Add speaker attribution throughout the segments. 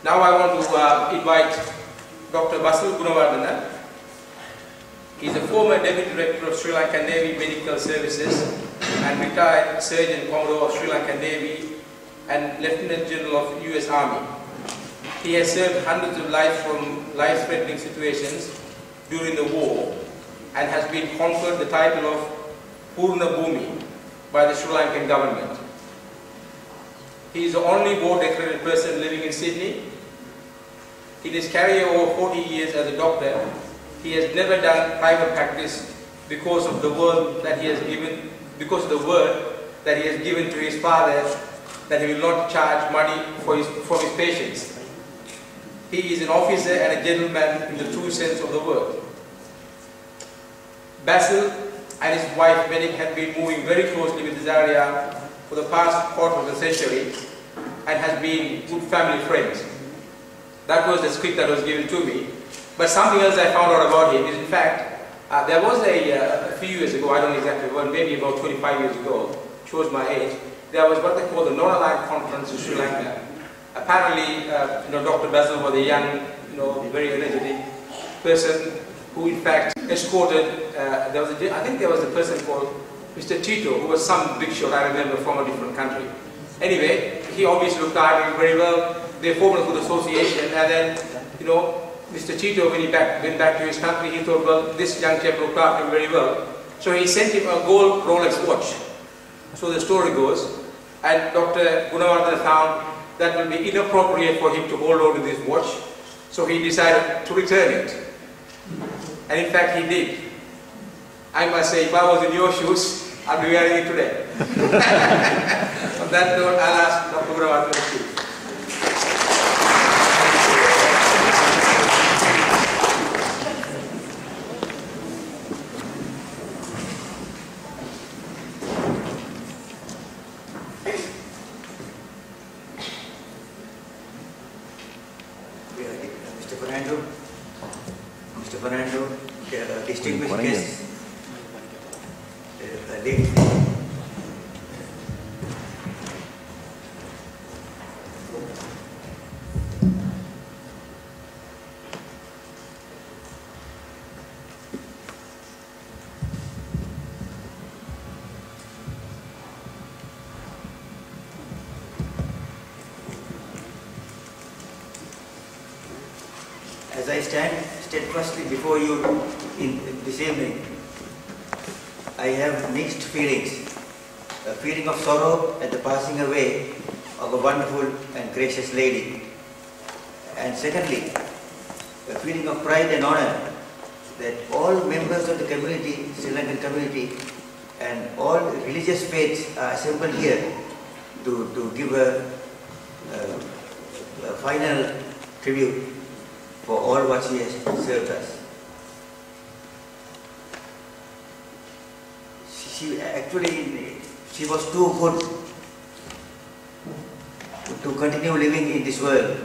Speaker 1: Now I want to invite Dr. Basil Gunawardena. He is a former Deputy Director of Sri Lankan Navy Medical Services and retired Surgeon Commodore of Sri Lankan Navy and Lieutenant General of US Army. He has served hundreds of lives from life-threatening situations during the war and has been conferred the title of Purna Bhumi by the Sri Lankan government. He is the only board-declared person living in Sydney. In his career over 40 years as a doctor, he has never done private practice because of the word that he has given, to his father that he will not charge money from his patients. He is an officer and a gentleman in the true sense of the word. Basil and his wife Benik have been moving very closely with Azaria for the past quarter of a century and has been good family friends. That was the script that was given to me. But something else I found out about him is, in fact, there was a few years ago, I don't know exactly when, maybe about 25 years ago, shows my age, there was what they call the Non-Aligned Conference in Sri Lanka. Apparently, Dr. Basil was a young, very energetic person who, in fact, escorted. I think there was a person called Mr. Tito, who was some big shot, I remember, from a different country. Anyway, he obviously looked after him very well. They formed a good association, and then, Mr. Tito, when he went back to his country, he thought, well, this young chap looked after him very well. So he sent him a gold Rolex watch. So the story goes, and Dr. Gunawardena found that would be inappropriate for him to hold on to this watch. So he decided to return it. And in fact, he did. I must say, if I was in your shoes, I'd be wearing it today. On that note, I'll ask Dr. Gunawardena to speak.
Speaker 2: Mr. Fernando, distinguished guests, ladies. As I stand steadfastly before you in this evening, I have mixed feelings. A feeling of sorrow at the passing away of a wonderful and gracious lady. And secondly, a feeling of pride and honor that all members of the community, Sri Lankan community, and all religious faiths are assembled here to give a final tribute for all what she has served us. She was too good to continue living in this world,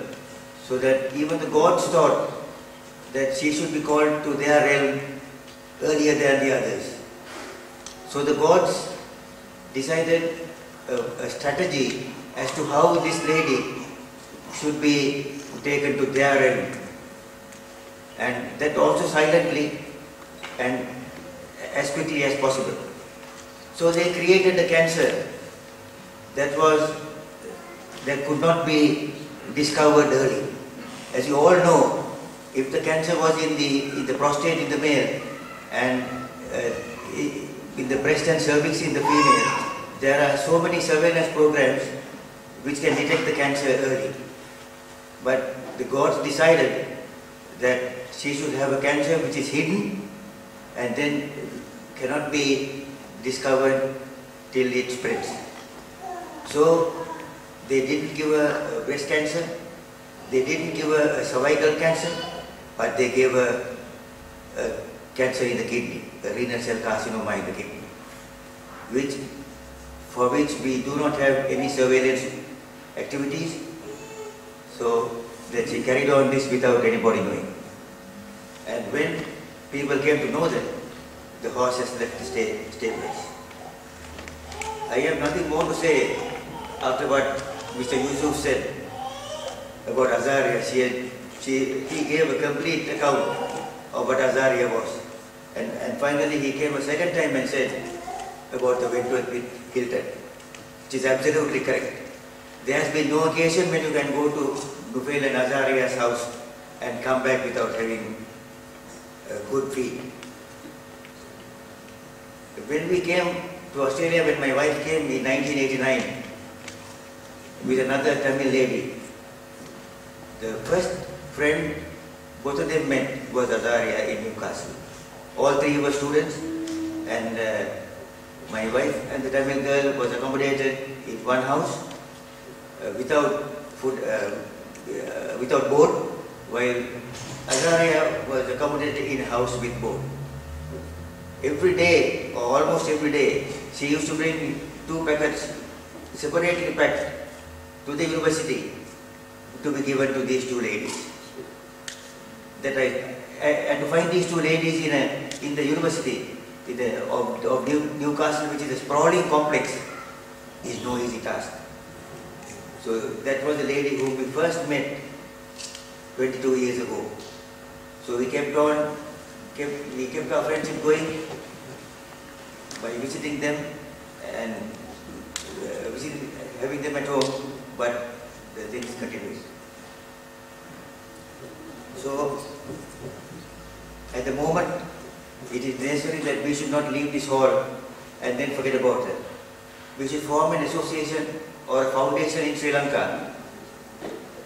Speaker 2: so that even the gods thought that she should be called to their realm earlier than the others. So the gods decided a strategy as to how this lady should be taken to their realm. And that also silently and as quickly as possible. So they created a cancer that could not be discovered early. As you all know, if the cancer was in the prostate in the male and in the breast and cervix in the female, there are so many surveillance programs which can detect the cancer early. But the gods decided that she should have a cancer which is hidden and then cannot be discovered till it spreads. So they didn't give her breast cancer, they didn't give her a cervical cancer, but they gave her a cancer in the kidney, a renal cell carcinoma in the kidney, for which we do not have any surveillance activities. So that she carried on this without anybody knowing. And when people came to know that, the horse has left the stables. I have nothing more to say after what Mr. Yusuf said. about Azaria. He gave a complete account of what Azaria was. And finally he came a second time and said about the Wentworth with Hilton, which is absolutely correct. There has been no occasion when you can go to Nufail and Azaria's house and come back without having a good feed. When we came to Australia, when my wife came in 1989 with another Tamil lady, the first friend both of them met was Azaria in Newcastle. All three were students, and my wife and the Tamil girl was accommodated in one house without food, without board, while Azaria was accommodated in a house with board. Every day, or almost every day, she used to bring 2 packets, separately packed, to the university to be given to these 2 ladies. And to find these 2 ladies in the university of Newcastle, which is a sprawling complex, is no easy task. So that was the lady whom we first met 22 years ago. So we kept our friendship going by visiting them and having them at home, but the things continues. So at the moment, it is necessary that we should not leave this hall and then forget about her. We should form an association or a foundation in Sri Lanka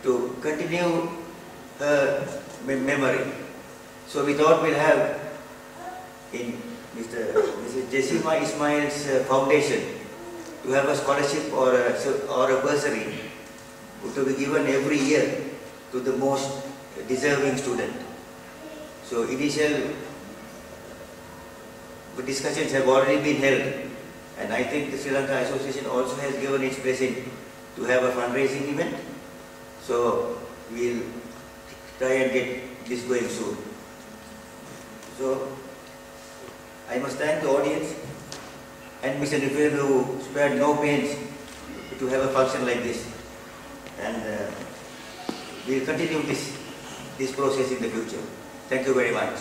Speaker 2: to continue her memory. So we thought we'll have in Mr. Jessima Ismail's foundation to have a scholarship or a bursary to be given every year to the most deserving student. So initial discussions have already been held, and I think the Sri Lanka Association also has given its blessing to have a fundraising event. So we'll try and get this going soon. So I must thank the audience and Mr. Nufail, who spared no pains to have a function like this, and we'll continue this process in the future. Thank you very much.